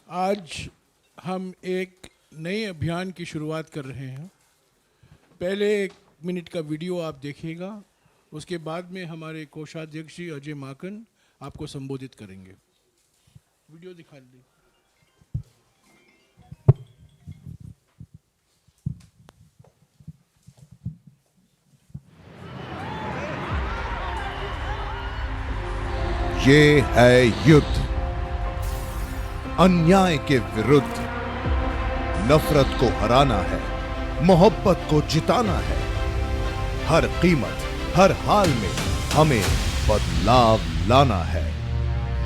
आज हम एक नए अभियान की शुरुआत कर रहे हैं। पहले 1 मिनट का वीडियो आप देखिएगा, उसके बाद में हमारे कोषाध्यक्ष श्री अजय माकन आपको संबोधित करेंगे। वीडियो दिखा दी। ये है युद्ध, अन्याय के विरुद्ध। नफरत को हराना है, मोहब्बत को जिताना है। हर कीमत, हर हाल में हमें बदलाव लाना है।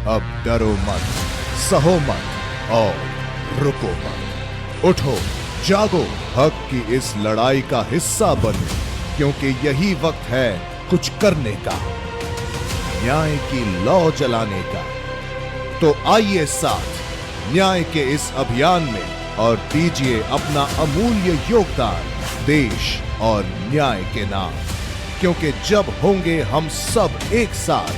अब डरो मत, सहो मत और रुको मत। उठो, जागो, हक की इस लड़ाई का हिस्सा बनो, क्योंकि यही वक्त है कुछ करने का, न्याय की लौ जलाने का। तो आइए साथ न्याय के इस अभियान में और दीजिए अपना अमूल्य योगदान देश और न्याय के नाम। क्योंकि जब होंगे हम सब एक साथ,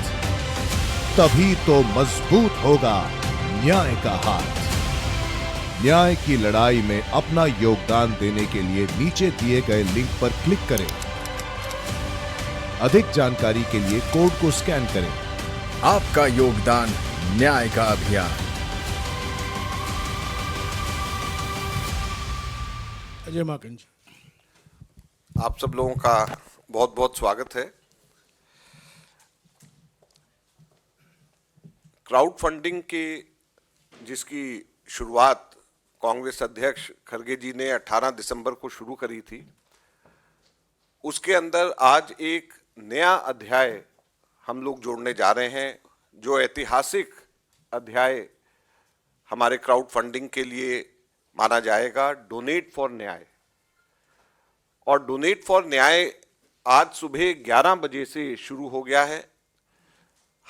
तभी तो मजबूत होगा न्याय का हाथ। न्याय की लड़ाई में अपना योगदान देने के लिए नीचे दिए गए लिंक पर क्लिक करें। अधिक जानकारी के लिए कोड को स्कैन करें। आपका योगदान, न्याय का अभियान। अजय माकन जी। आप सब लोगों का बहुत बहुत स्वागत है। क्राउड फंडिंग के जिसकी शुरुआत कांग्रेस अध्यक्ष खड़गे जी ने 18 दिसंबर को शुरू करी थी, उसके अंदर आज एक नया अध्याय हम लोग जोड़ने जा रहे हैं, जो ऐतिहासिक अध्याय हमारे क्राउड फंडिंग के लिए माना जाएगा, डोनेट फॉर न्याय। और डोनेट फॉर न्याय आज सुबह 11 बजे से शुरू हो गया है।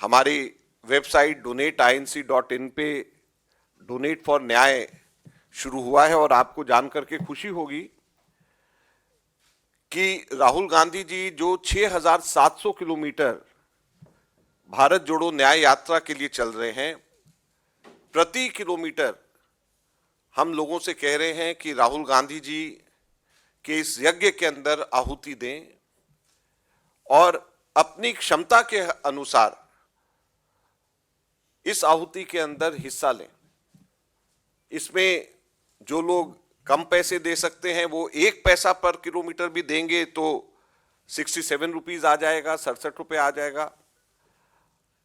हमारी वेबसाइट donateinc.in पे डोनेट फॉर न्याय शुरू हुआ है। और आपको जानकर के खुशी होगी कि राहुल गांधी जी जो 6,700 किलोमीटर भारत जोड़ो न्याय यात्रा के लिए चल रहे हैं, प्रति किलोमीटर हम लोगों से कह रहे हैं कि राहुल गांधी जी के इस यज्ञ के अंदर आहुति दें और अपनी क्षमता के अनुसार इस आहुति के अंदर हिस्सा लें। इसमें जो लोग कम पैसे दे सकते हैं वो 1 पैसा पर किलोमीटर भी देंगे तो 67 रुपीज आ जाएगा, 67 रुपये आ जाएगा।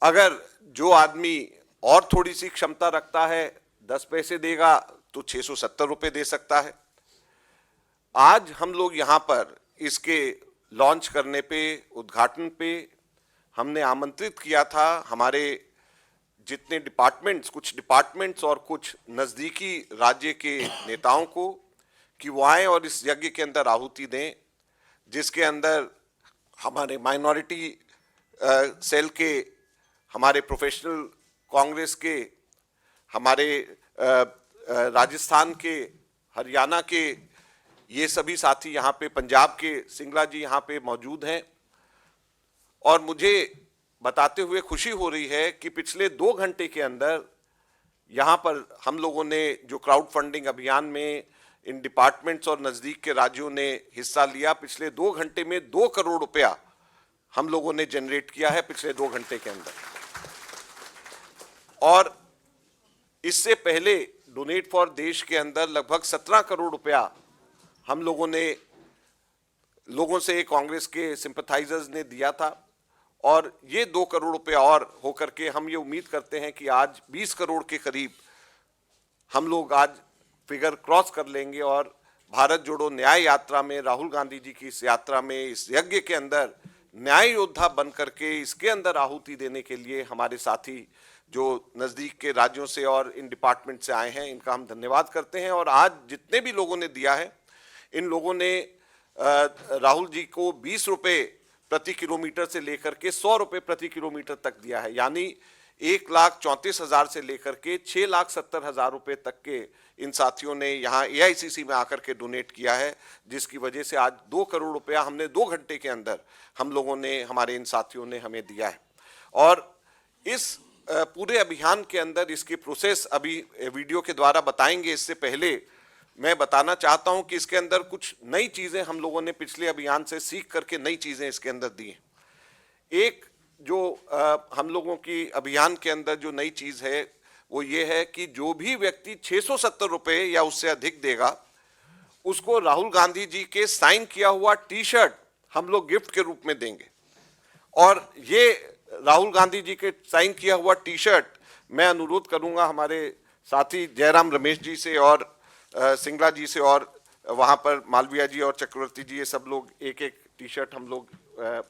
अगर जो आदमी और थोड़ी सी क्षमता रखता है, 10 पैसे देगा तो 670 रुपये दे सकता है। आज हम लोग यहाँ पर इसके लॉन्च करने पे, उद्घाटन पे हमने आमंत्रित किया था हमारे जितने डिपार्टमेंट्स, कुछ डिपार्टमेंट्स और कुछ नज़दीकी राज्य के नेताओं को, कि वो आए और इस यज्ञ के अंदर आहुति दें, जिसके अंदर हमारे माइनॉरिटी सेल के, हमारे प्रोफेशनल कांग्रेस के, हमारे राजस्थान के, हरियाणा के, ये सभी साथी यहाँ पे, पंजाब के सिंगला जी यहाँ पे मौजूद हैं। और मुझे बताते हुए खुशी हो रही है कि पिछले 2 घंटे के अंदर यहाँ पर हम लोगों ने जो क्राउड फंडिंग अभियान में इन डिपार्टमेंट्स और नज़दीक के राज्यों ने हिस्सा लिया, पिछले 2 घंटे में 2 करोड़ रुपया हम लोगों ने जनरेट किया है पिछले 2 घंटे के अंदर। और इससे पहले डोनेट फॉर देश के अंदर लगभग 17 करोड़ रुपया हम लोगों से कांग्रेस के सिंपथाइजर्स ने दिया था। और ये 2 करोड़ रुपए और होकर के हम ये उम्मीद करते हैं कि आज 20 करोड़ के करीब हम लोग आज फिगर क्रॉस कर लेंगे और भारत जोड़ो न्याय यात्रा में, राहुल गांधी जी की इस यात्रा में, इस यज्ञ के अंदर न्याय योद्धा बन करके इसके अंदर आहुति देने के लिए हमारे साथी जो नज़दीक के राज्यों से और इन डिपार्टमेंट से आए हैं, इनका हम धन्यवाद करते हैं। और आज जितने भी लोगों ने दिया है, इन लोगों ने राहुल जी को 20 रुपये प्रति किलोमीटर से लेकर के 100 रुपये प्रति किलोमीटर तक दिया है। यानी 1,34,000 से लेकर के 6,70,000 रुपये तक के इन साथियों ने यहाँ AICC में आकर के डोनेट किया है, जिसकी वजह से आज 2 करोड़ रुपया हमने 2 घंटे के अंदर हम लोगों ने, हमारे इन साथियों ने हमें दिया है। और इस पूरे अभियान के अंदर इसकी प्रोसेस अभी वीडियो के द्वारा बताएंगे। इससे पहले मैं बताना चाहता हूं कि इसके अंदर कुछ नई चीजें हम लोगों ने पिछले अभियान से सीख करके नई चीजें इसके अंदर दी हैं। एक जो हम लोगों की अभियान के अंदर जो नई चीज है वो ये है कि जो भी व्यक्ति 670 रुपए या उससे अधिक देगा उसको राहुल गांधी जी के साइन किया हुआ टी शर्ट हम लोग गिफ्ट के रूप में देंगे। और ये राहुल गांधी जी के साइन किया हुआ टी शर्ट मैं अनुरोध करूंगा हमारे साथी जयराम रमेश जी से और सिंगला जी से, और वहां पर मालविया जी और चक्रवर्ती जी, ये सब लोग एक एक टी शर्ट हम लोग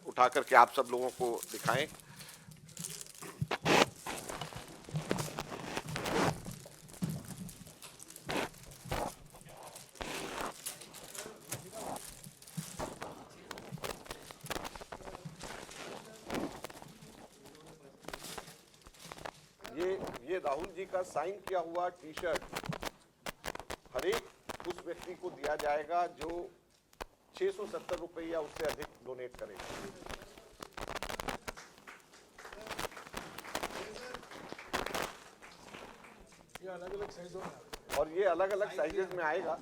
उठा करके आप सब लोगों को दिखाएं। ये राहुल जी का साइन किया हुआ टी शर्ट हर एक उस व्यक्ति को दिया जाएगा जो 670 रुपए या उससे अधिक डोनेट करेगा। और ये अलग अलग साइजेस में आएगा।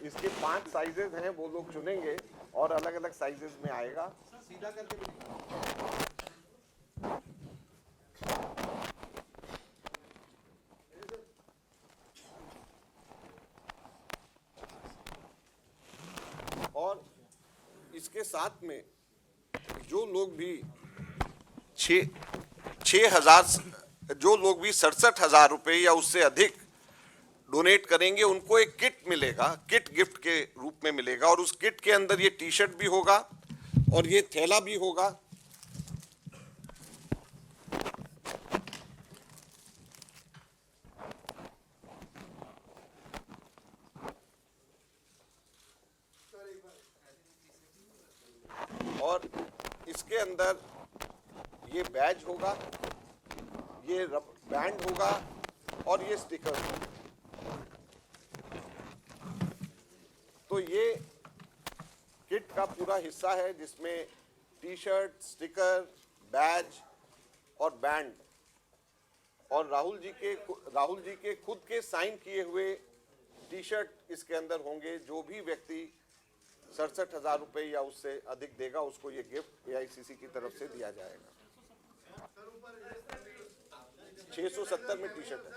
इसके 5 साइजेस हैं, वो लोग चुनेंगे और अलग अलग साइजेस में आएगा। सीधा करके और इसके साथ में जो लोग भी 67,000 रुपए या उससे अधिक डोनेट करेंगे उनको एक किट मिलेगा, किट गिफ्ट के रूप में मिलेगा। और उस किट के अंदर ये टी शर्ट भी होगा और ये थैला भी होगा। और इसके अंदर ये बैज होगा, ये बैंड होगा और ये स्टिकर होगा। तो ये किट का पूरा हिस्सा है जिसमें टी शर्ट, स्टिकर, बैज और बैंड और राहुल जी के खुद के साइन किए हुए टी शर्ट इसके अंदर होंगे। जो भी व्यक्ति 67,000 रुपए या उससे अधिक देगा उसको ये गिफ्ट AICC की तरफ से दिया जाएगा। 670 में टी शर्ट है।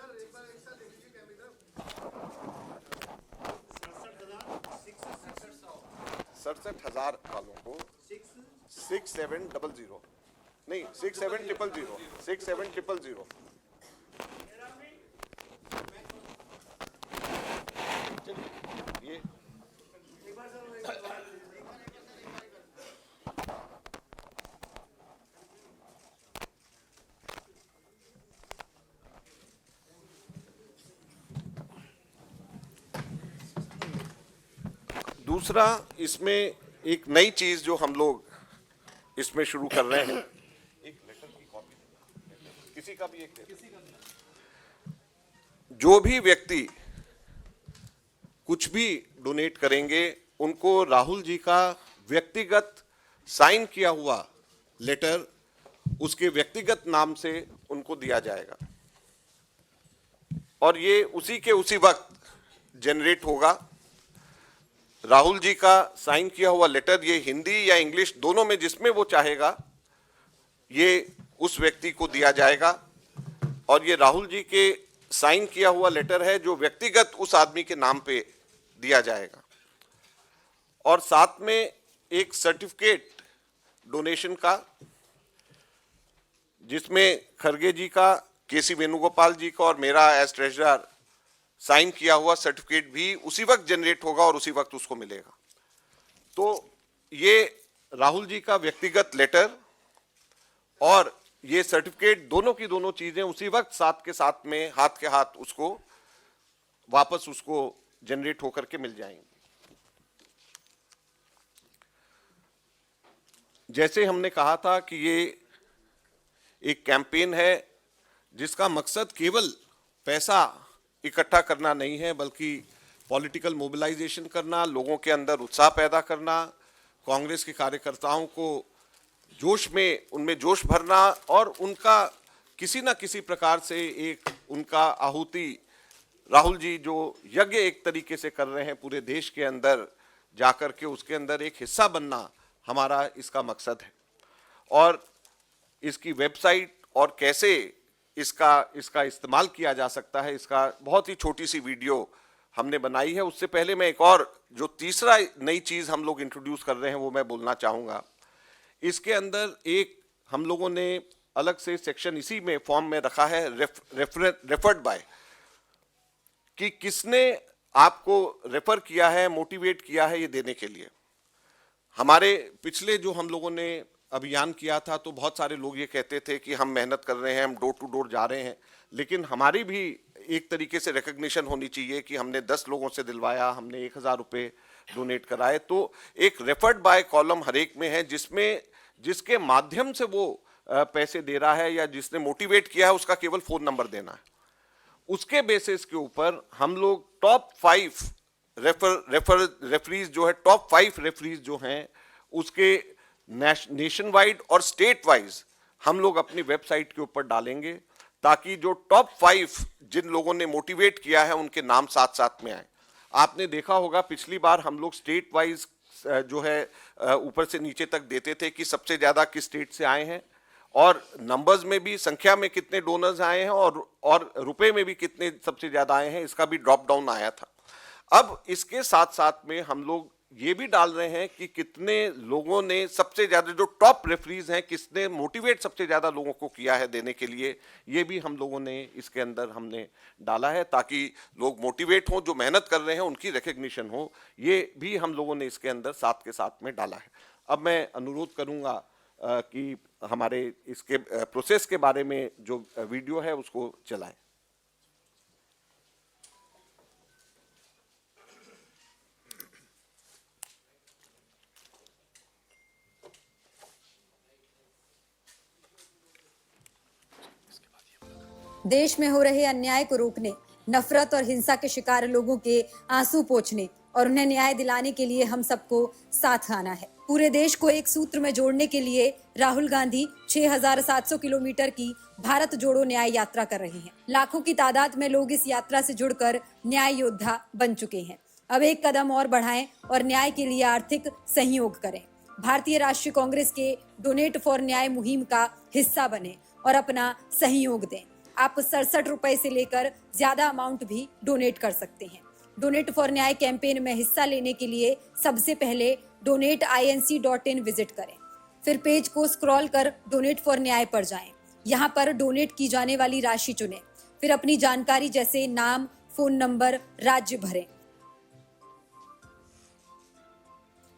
67,000 वालों को 6700 नहीं 6700 6700 ये दूसरा इसमें एक नई चीज जो हम लोग इसमें शुरू कर रहे हैं, एक लेटर की कॉपी किसी का भी एक जो भी व्यक्ति कुछ भी डोनेट करेंगे उनको राहुल जी का व्यक्तिगत साइन किया हुआ लेटर उसके व्यक्तिगत नाम से उनको दिया जाएगा और ये उसी के उसी वक्त जनरेट होगा। राहुल जी का साइन किया हुआ लेटर ये हिंदी या इंग्लिश दोनों में जिसमें वो चाहेगा ये उस व्यक्ति को दिया जाएगा और ये राहुल जी के साइन किया हुआ लेटर है जो व्यक्तिगत उस आदमी के नाम पे दिया जाएगा। और साथ में एक सर्टिफिकेट डोनेशन का जिसमें खरगे जी का, केसी वेणुगोपाल जी का और मेरा एज ट्रेजरर साइन किया हुआ सर्टिफिकेट भी उसी वक्त जनरेट होगा और उसी वक्त उसको मिलेगा। तो ये राहुल जी का व्यक्तिगत लेटर और ये सर्टिफिकेट दोनों की दोनों चीजें उसी वक्त साथ के साथ में हाथ के हाथ उसको वापस उसको जनरेट होकर के मिल जाएंगे। जैसे हमने कहा था कि ये एक कैंपेन है जिसका मकसद केवल पैसा इकट्ठा करना नहीं है बल्कि पॉलिटिकल मोबिलाइजेशन करना, लोगों के अंदर उत्साह पैदा करना, कांग्रेस के कार्यकर्ताओं को जोश में उनमें जोश भरना और उनका किसी ना किसी प्रकार से एक उनका आहुति, राहुल जी जो यज्ञ एक तरीके से कर रहे हैं पूरे देश के अंदर जाकर के, उसके अंदर एक हिस्सा बनना हमारा इसका मकसद है। और इसकी वेबसाइट और कैसे इसका इस्तेमाल किया जा सकता है, इसका बहुत ही छोटी सी वीडियो हमने बनाई है। उससे पहले मैं एक और जो तीसरा नई चीज हम लोग इंट्रोड्यूस कर रहे हैं वो मैं बोलना चाहूंगा। इसके अंदर एक हम लोगों ने अलग से सेक्शन इसी में फॉर्म में रखा है, रेफर्ड बाय, कि किसने आपको रेफर किया है, मोटिवेट किया है ये देने के लिए। हमारे पिछले जो हम लोगों ने अभियान किया था तो बहुत सारे लोग ये कहते थे कि हम मेहनत कर रहे हैं, हम डोर टू डोर जा रहे हैं, लेकिन हमारी भी एक तरीके से रिकग्निशन होनी चाहिए कि हमने 10 लोगों से दिलवाया, हमने 1000 रुपये डोनेट कराए। तो एक रेफर्ड बाय कॉलम हर एक में है, जिसमें जिसके माध्यम से वो पैसे दे रहा है या जिसने मोटिवेट किया है उसका केवल फोन नंबर देना है। उसके बेसिस के ऊपर हम लोग टॉप 5 रेफरीज जो है, टॉप 5 रेफरीज जो हैं उसके नेशन वाइड और स्टेट वाइज हम लोग अपनी वेबसाइट के ऊपर डालेंगे, ताकि जो टॉप 5 जिन लोगों ने मोटिवेट किया है उनके नाम साथ साथ में आए। आपने देखा होगा पिछली बार हम लोग स्टेट वाइज जो है ऊपर से नीचे तक देते थे कि सबसे ज्यादा किस स्टेट से आए हैं, और नंबर्स में भी संख्या में कितने डोनर्स आए हैं और रुपए में भी कितने सबसे ज्यादा आए हैं, इसका भी ड्रॉप डाउन आया था। अब इसके साथ साथ में हम लोग ये भी डाल रहे हैं कि कितने लोगों ने सबसे ज्यादा, जो टॉप रेफरीज हैं, किसने मोटिवेट सबसे ज्यादा लोगों को किया है देने के लिए, ये भी हम लोगों ने इसके अंदर हमने डाला है, ताकि लोग मोटिवेट हों, जो मेहनत कर रहे हैं उनकी रिकग्निशन हो। ये भी हम लोगों ने इसके अंदर साथ के साथ में डाला है। अब मैं अनुरोध करूंगा कि हमारे इसके प्रोसेस के बारे में जो वीडियो है उसको चलाएं। देश में हो रहे अन्याय को रोकने, नफरत और हिंसा के शिकार लोगों के आंसू पोंछने और उन्हें न्याय दिलाने के लिए हम सबको साथ आना है। पूरे देश को एक सूत्र में जोड़ने के लिए राहुल गांधी 6700 किलोमीटर की भारत जोड़ो न्याय यात्रा कर रहे हैं। लाखों की तादाद में लोग इस यात्रा से जुड़कर न्याय योद्धा बन चुके हैं। अब एक कदम और बढ़ाएं और न्याय के लिए आर्थिक सहयोग करें। भारतीय राष्ट्रीय कांग्रेस के डोनेट फॉर न्याय मुहिम का हिस्सा बने और अपना सहयोग दें। आप 67 रुपए से लेकर ज्यादा अमाउंट भी डोनेट कर सकते हैं। डोनेट फॉर न्याय कैंपेन में हिस्सा लेने के लिए सबसे पहले donateinc.in विजिट करें, फिर पेज को स्क्रॉल कर डोनेट फॉर न्याय पर जाएं। यहाँ पर डोनेट की जाने वाली राशि चुनें, फिर अपनी जानकारी जैसे नाम, फोन नंबर, राज्य भरें।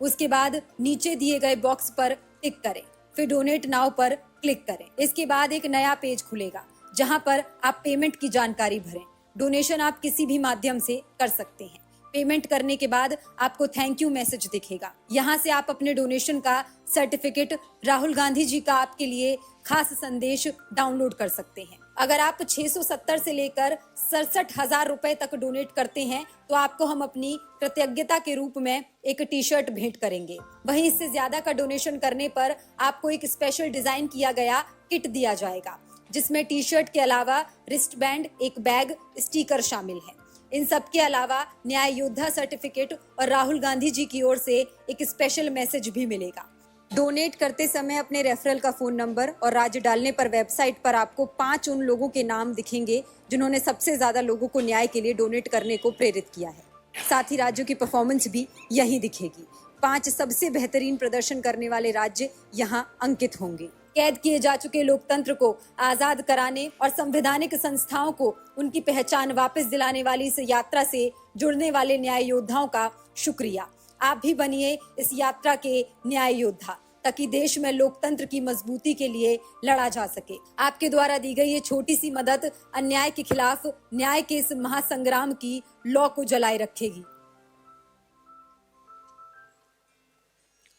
उसके बाद नीचे दिए गए बॉक्स पर टिक करें, फिर डोनेट नाउ पर क्लिक करें। इसके बाद एक नया पेज खुलेगा जहां पर आप पेमेंट की जानकारी भरें। डोनेशन आप किसी भी माध्यम से कर सकते हैं। पेमेंट करने के बाद आपको थैंक यू मैसेज दिखेगा। यहाँ से आप अपने डोनेशन का सर्टिफिकेट, राहुल गांधी जी का आपके लिए खास संदेश डाउनलोड कर सकते हैं। अगर आप 670 से लेकर 67,000 रुपए तक डोनेट करते हैं तो आपको हम अपनी कृतज्ञता के रूप में एक टी-शर्ट भेंट करेंगे। वहीं इससे ज्यादा का डोनेशन करने पर आपको एक स्पेशल डिजाइन किया गया किट दिया जाएगा, जिसमें टी-शर्ट के अलावा रिस्ट बैंड, एक बैग, स्टिकर शामिल है। इन सब के अलावा न्याय योद्धा सर्टिफिकेट और राहुल गांधी जी की ओर से एक स्पेशल मैसेज भी मिलेगा। डोनेट करते समय अपने रेफरल का फोन नंबर और राज्य डालने पर वेबसाइट पर आपको 5 उन लोगों के नाम दिखेंगे जिन्होंने सबसे ज्यादा लोगों को न्याय के लिए डोनेट करने को प्रेरित किया है। साथ ही राज्यों की परफॉर्मेंस भी यहीं दिखेगी। 5 सबसे बेहतरीन प्रदर्शन करने वाले राज्य यहाँ अंकित होंगे। कैद किए जा चुके लोकतंत्र को आजाद कराने और संवैधानिक संस्थाओं को उनकी पहचान वापस दिलाने वाली इस यात्रा से जुड़ने वाले न्याय योद्धाओं का शुक्रिया। आप भी बनिए इस यात्रा के न्याय योद्धा, ताकि देश में लोकतंत्र की मजबूती के लिए लड़ा जा सके। आपके द्वारा दी गई ये छोटी सी मदद अन्याय के खिलाफ न्याय के इस महासंग्राम की लौ को जलाए रखेगी।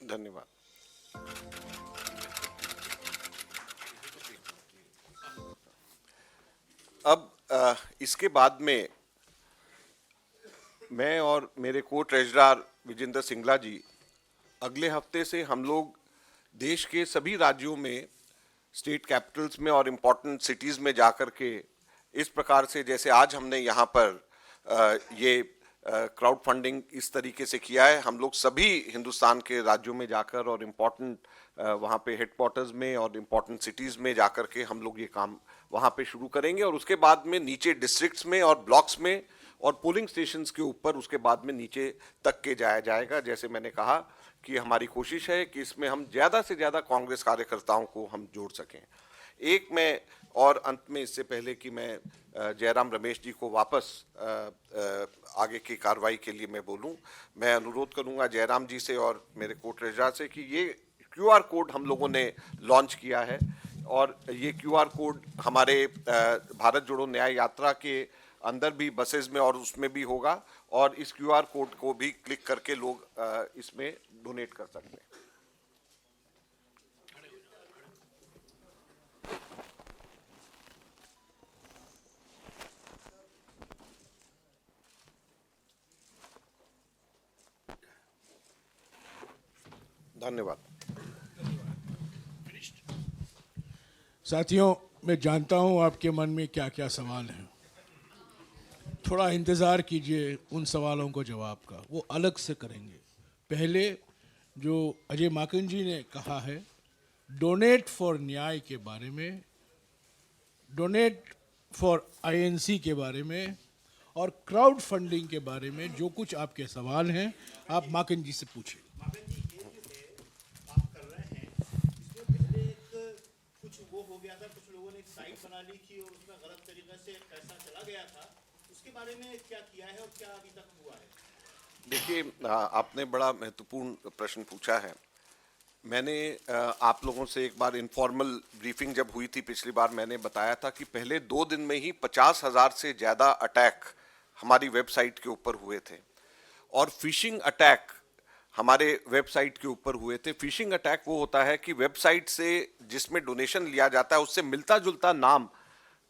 धन्यवाद। अब इसके बाद में मैं और मेरे को ट्रेजरर विजेंद्र सिंगला जी अगले हफ्ते से हम लोग देश के सभी राज्यों में स्टेट कैपिटल्स में और इम्पोर्टेंट सिटीज़ में जाकर के इस प्रकार से, जैसे आज हमने यहाँ पर ये क्राउड फंडिंग इस तरीके से किया है, हम लोग सभी हिंदुस्तान के राज्यों में जाकर और इम्पोर्टेंट वहाँ पे हेडक्वार्टर्स में और इम्पोर्टेंट सिटीज़ में जाकर के हम लोग ये काम वहाँ पे शुरू करेंगे, और उसके बाद में नीचे डिस्ट्रिक्ट्स में और ब्लॉक्स में और पोलिंग स्टेशंस के ऊपर उसके बाद में नीचे तक के जाया जाएगा। जैसे मैंने कहा कि हमारी कोशिश है कि इसमें हम ज़्यादा से ज़्यादा कांग्रेस कार्यकर्ताओं को हम जोड़ सकें। एक मैं और अंत में, इससे पहले कि मैं जयराम रमेश जी को वापस आगे की कार्रवाई के लिए मैं बोलूं, मैं अनुरोध करूंगा जयराम जी से और मेरे को ट्रेजरर से कि ये क्यूआर कोड हम लोगों ने लॉन्च किया है, और ये क्यूआर कोड हमारे भारत जोड़ो न्याय यात्रा के अंदर भी बसेस में और उसमें भी होगा, और इस क्यूआर कोड को भी क्लिक करके लोग इसमें डोनेट कर सकते हैं। धन्यवाद। साथियों, मैं जानता हूं आपके मन में क्या क्या सवाल हैं। थोड़ा इंतज़ार कीजिए उन सवालों को जवाब का, वो अलग से करेंगे। पहले जो अजय माकन जी ने कहा है डोनेट फॉर न्याय के बारे में, डोनेट फॉर आईएनसी के बारे में और क्राउड फंडिंग के बारे में, जो कुछ आपके सवाल हैं आप माकन जी से पूछें। हो गया था, कुछ लोगों ने एक साइट बना ली थी और उसमें गलत तरीके से पैसा चला गया था, उसके बारे में क्या किया है और क्या अभी तक हुआ है? देखिए, आपने बड़ा महत्वपूर्ण प्रश्न पूछा है। मैंने आप लोगों से एक बार इनफॉर्मल ब्रीफिंग जब हुई थी पिछली बार, मैंने बताया था कि पहले 2 दिन में ही 50,000 से ज़्यादा अटैक हमारी वेबसाइट के ऊपर हुए थे, और फिशिंग अटैक हमारे वेबसाइट के ऊपर हुए थे। फिशिंग अटैक वो होता है कि वेबसाइट से जिसमें डोनेशन लिया जाता है उससे मिलता जुलता नाम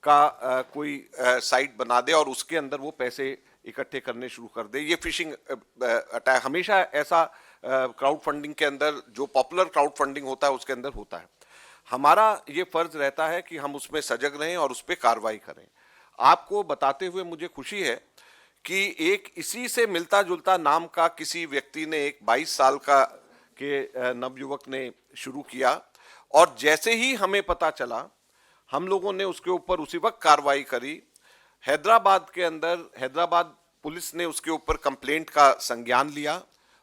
का कोई साइट बना दे और उसके अंदर वो पैसे इकट्ठे करने शुरू कर दे। ये फिशिंग अटैक हमेशा ऐसा क्राउड फंडिंग के अंदर, जो पॉपुलर क्राउड फंडिंग होता है उसके अंदर होता है। हमारा ये फर्ज रहता है कि हम उसमें सजग रहें और उस पर कार्रवाई करें। आपको बताते हुए मुझे खुशी है कि एक इसी से मिलता जुलता नाम का किसी व्यक्ति ने, एक 22 साल का के नवयुवक ने शुरू किया, और जैसे ही हमें पता चला हम लोगों ने उसके ऊपर उसी वक्त कार्रवाई करी। हैदराबाद के अंदर हैदराबाद पुलिस ने उसके ऊपर कंप्लेंट का संज्ञान लिया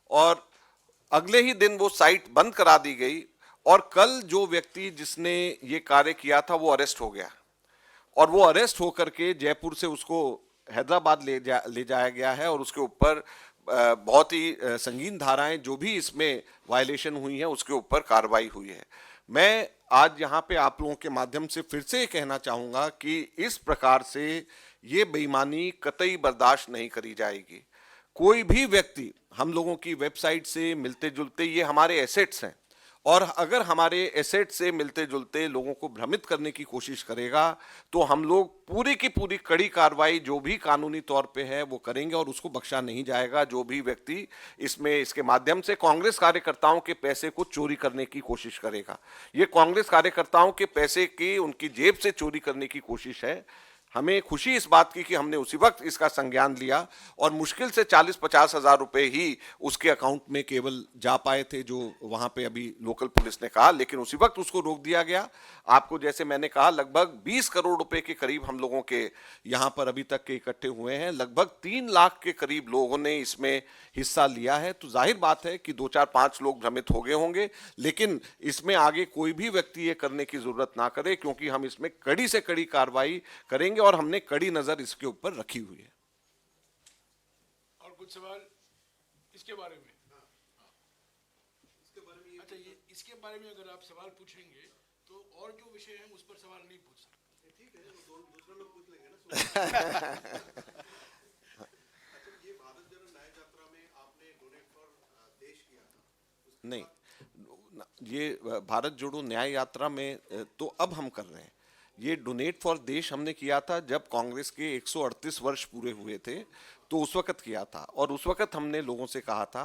और अगले ही दिन वो साइट बंद करा दी गई, और कल जो व्यक्ति जिसने ये कार्य किया था वो अरेस्ट हो गया, और वो अरेस्ट होकर के जयपुर से उसको हैदराबाद ले जाया गया है, और उसके ऊपर बहुत ही संगीन धाराएं जो भी इसमें वायलेशन हुई हैं उसके ऊपर कार्रवाई हुई है। मैं आज यहाँ पे आप लोगों के माध्यम से फिर से कहना चाहूँगा कि इस प्रकार से ये बेईमानी कतई बर्दाश्त नहीं करी जाएगी। कोई भी व्यक्ति हम लोगों की वेबसाइट से मिलते जुलते, ये हमारे एसेट्स हैं, और अगर हमारे एसेट से मिलते जुलते लोगों को भ्रमित करने की कोशिश करेगा तो हम लोग पूरी की पूरी कड़ी कार्रवाई जो भी कानूनी तौर पे है वो करेंगे, और उसको बख्शा नहीं जाएगा। जो भी व्यक्ति इसके माध्यम से कांग्रेस कार्यकर्ताओं के पैसे को चोरी करने की कोशिश करेगा, ये कांग्रेस कार्यकर्ताओं के पैसे की उनकी जेब से चोरी करने की कोशिश है। हमें खुशी इस बात की कि हमने उसी वक्त इसका संज्ञान लिया, और मुश्किल से 40-50 हज़ार रुपए ही उसके अकाउंट में केवल जा पाए थे, जो वहां पे अभी लोकल पुलिस ने कहा, लेकिन उसी वक्त उसको रोक दिया गया। आपको जैसे मैंने कहा, लगभग 20 करोड़ रुपए के करीब हम लोगों के यहाँ पर अभी तक के इकट्ठे हुए हैं। लगभग 3 लाख के करीब लोगों ने इसमें हिस्सा लिया है। तो जाहिर बात है कि 2-4-5 लोग भ्रमित हो गए होंगे, लेकिन इसमें आगे कोई भी व्यक्ति ये करने की जरूरत ना करे, क्योंकि हम इसमें कड़ी से कड़ी कार्रवाई करेंगे और हमने कड़ी नजर इसके ऊपर रखी हुई है। और कुछ सवाल इसके बारे में? अच्छा, ये इसके बारे में अगर आप सवाल पूछेंगे तो और जो विषय है उस पर सवाल नहीं पूछ सकते। ठीक है, दूसरे लोग पूछ लेंगे ना। ये भारत जोड़ो न्याय यात्रा में आपने डोनेट फॉर देश किया था? नहीं, ये भारत जोड़ो न्याय यात्रा में तो अब हम कर रहे हैं। ये डोनेट फॉर देश हमने किया था जब कांग्रेस के 138 वर्ष पूरे हुए थे, तो उस वक्त किया था। और उस वक्त हमने लोगों से कहा था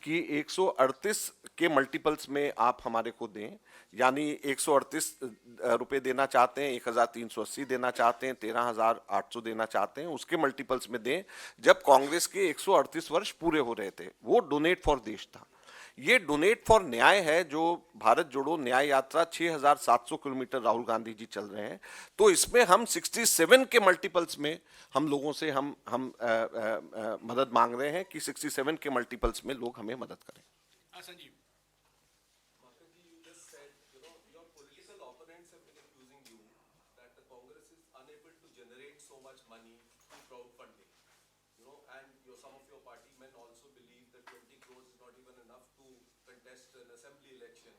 कि 138 के मल्टीपल्स में आप हमारे को दें, यानी 138 रुपए देना चाहते हैं, 1380 देना चाहते हैं, 13800 देना चाहते हैं, उसके मल्टीपल्स में दें जब कांग्रेस के 138 वर्ष पूरे हो रहे थे। वो डोनेट फॉर देश था। ये डोनेट फॉर न्याय है जो भारत जोड़ो न्याय यात्रा 6700 किलोमीटर राहुल गांधी जी चल रहे हैं। तो इसमें हम 67 के मल्टीपल्स में हम लोगों से हम मदद मांग रहे हैं कि 67 के मल्टीपल्स में लोग हमें मदद करें। Sanjeev, some of your party men also believe that 20 crores is not even enough to contest an assembly election.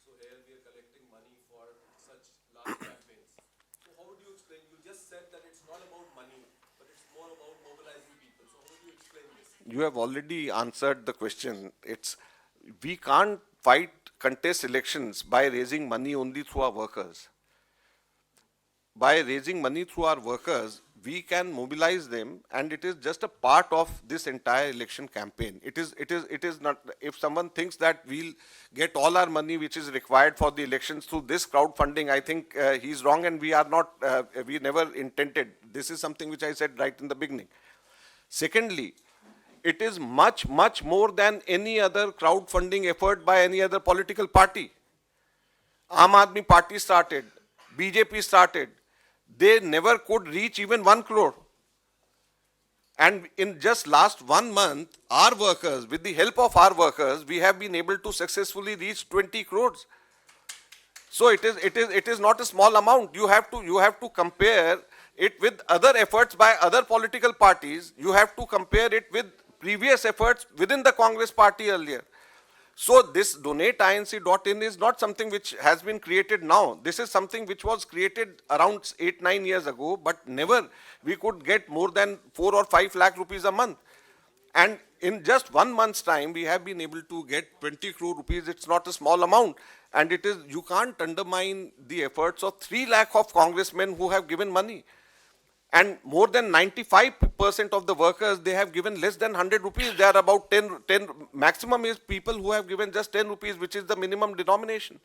So here we are collecting money for such large campaigns. So how would you explain? You just said that it's not about money, but it's more about mobilizing people. So how would you explain this? You have already answered the question. We can't contest elections by raising money only through our workers. By raising money through our workers, we can mobilize them, and it is just a part of this entire election campaign. It is not. If someone thinks that we'll get all our money which is required for the elections through this crowdfunding, I think he's wrong, and we are not. We never intended. This is something which I said right in the beginning. Secondly, it is much more than any other crowdfunding effort by any other political party. Aam Aadmi Party started, BJP started. They never could reach even 1 crore. And in just last 1 month, our workers, with the help of our workers, we have been able to successfully reach 20 crores. So it is not a small amount. You have to compare it with other efforts by other political parties. You have to compare it with previous efforts within the Congress party earlier. So this donateinc.in is not something which has been created now. This is something which was created around 8-9 years ago, but never we could get more than 4 or 5 lakh rupees a month. And in just 1 month's time, we have been able to get 20 crore rupees. It's not a small amount. And you can't undermine the efforts of 3 lakh of congressmen who have given money. And more than 95% of the workers, they have given less than 100 rupees. They are about 10, maximum is people who have given just 10 rupees, which is the minimum denomination.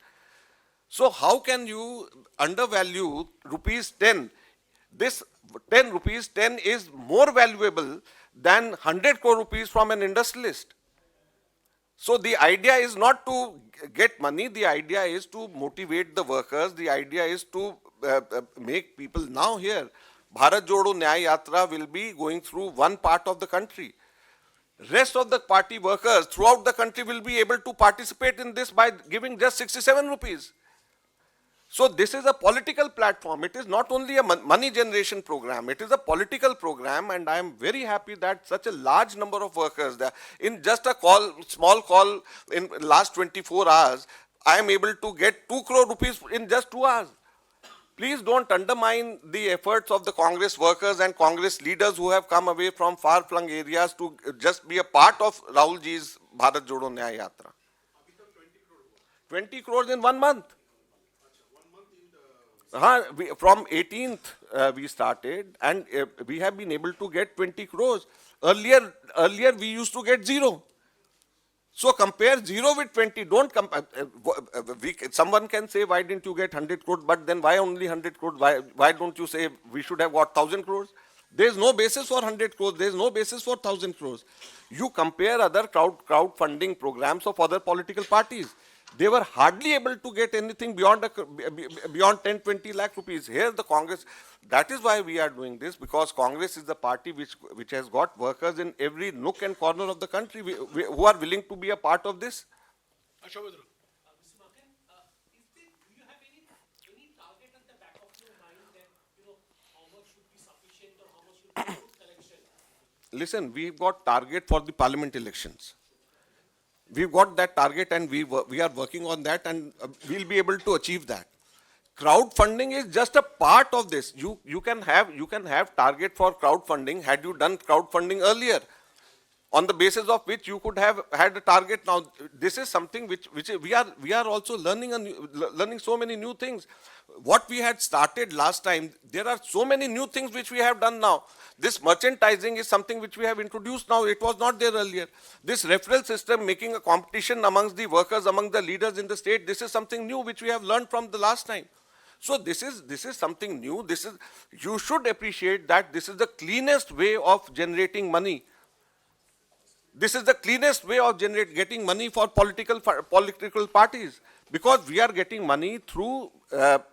So how can you undervalue rupees 10? This 10 rupees, 10 is more valuable than 100 crore rupees from an industrialist. So the idea is not to get money, the idea is to motivate the workers, the idea is to make people now here. Bharat Jodo Nyay Yatra will be going through one part of the country. Rest of the party workers throughout the country will be able to participate in this by giving just 67 rupees. So this is a political platform. It is not only a money generation program. It is a political program, and I am very happy that such a large number of workers there. In just a small call in last 24 hours, I am able to get 2 crore rupees in just 2 hours. Please don't undermine the efforts of the Congress workers and Congress leaders who have come away from far-flung areas to just be a part of Rahul ji's Bharat Jodo Nyay Yatra. 20 crores in 1 month. From 18th we started, and we have been able to get 20 crores. Earlier we used to get 0. So compare 0 with 20. Don't compare. Someone can say, why didn't you get 100 crores? But then why only 100 crores? Why don't you say we should have got 1,000 crores? There is no basis for 100 crores. There is no basis for 1,000 crores. You compare other crowdfunding programs of other political parties. They were hardly able to get anything beyond 10-20 lakh rupees. Here the Congress, that is why we are doing this, because Congress is the party which has got workers in every nook and corner of the country who are willing to be a part of this. Mr. Makan, do you have any target at the back of your mind that, how much should be sufficient or how much should be good collection? Listen, we've got target for the parliament elections. We've got that target, and we are working on that, and we'll be able to achieve that. Crowdfunding is just a part of this. You can have target for crowdfunding had you done crowdfunding earlier. on the basis of which you could have had a target. Now, this is something which we are also learning so many new things. What we had started last time, there are so many new things which we have done now. This merchandising is something which we have introduced now. It was not there earlier. This referral system, making a competition amongst the workers, among the leaders in the state, this is something new which we have learned from the last time. So this is something new. You should appreciate that this is the cleanest way of generating money. This is the cleanest way of getting money for political parties, because we are getting money through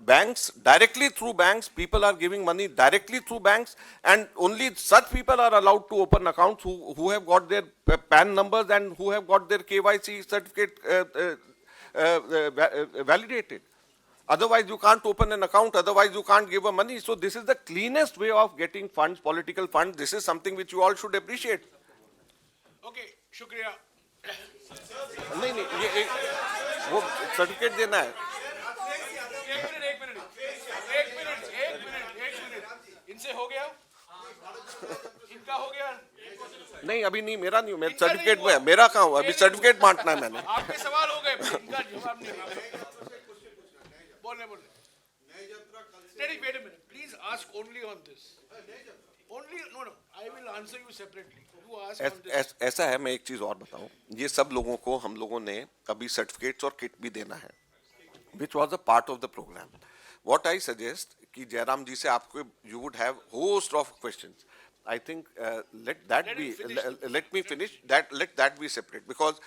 banks, directly through banks. People are giving money directly through banks, and only such people are allowed to open accounts who have got their PAN numbers and who have got their KYC certificate validated. Otherwise, you can't open an account. Otherwise, you can't give money. So this is the cleanest way of getting funds, political funds. This is something which you all should appreciate. Okay, शुक्रिया. नहीं वो certificate देना है. एक minute इनसे हो गया, इनका हो गया. नहीं अभी नहीं, मेरा नहीं, मेरा सर्टिफिकेट में है. मेरा कहाँ हुआ? अभी सर्टिफिकेट बांटना है मैंने. आपके सवाल हो गए, इनका जवाब नहीं. बोलने नहीं, wait a minute, please ask only on this. Only, no, I will answer you separately. You ask on this. ऐसा है, मैं एक चीज और बताऊं. ये सब लोगों को हम लोगों ने अभी सर्टिफिकेट्स और किट भी देना है, which was a part of the program. What I suggest कि जयराम जी से आपको, you would have host of questions. I think let me finish. Let that be separate, because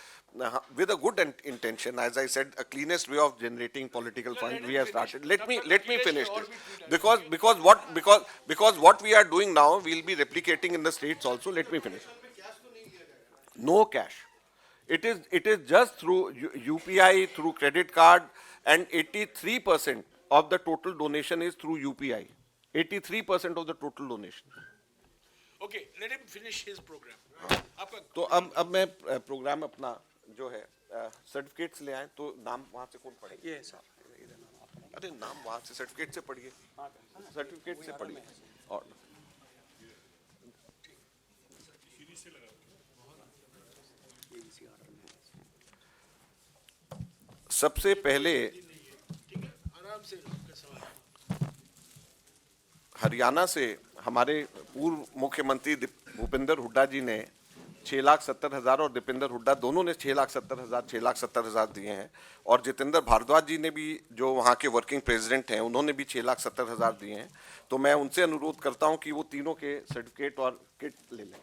with a good intention, as I said, a cleanest way of generating political funds we have started. Let me finish this, because what we are doing now we'll be replicating in the states also. Let me finish. No cash. It is just through UPI, through credit card, and 83% of the total donation is through UPI. 83% of the total donation. Okay, let him finish his program. तो अब मैं programme अपना जो है certificates ले आए, तो नाम वहाँ से कौन पढ़ेगा? ये सर, अरे नाम वहाँ से सर्टिफिकेट से पढ़िए, सर्टिफिकेट से पढ़िए. और सबसे पहले हरियाणा से हमारे पूर्व मुख्यमंत्री भूपेंद्र हुड्डा जी ने 6,70,000 और दीपेंद्र हुड्डा दोनों ने 6,70,000 दिए हैं, और जितेंद्र भारद्वाज जी ने भी, जो वहाँ के वर्किंग प्रेसिडेंट हैं, उन्होंने भी 6,70,000 दिए हैं. तो मैं उनसे अनुरोध करता हूँ कि वो तीनों के सर्टिफिकेट और किट ले लें.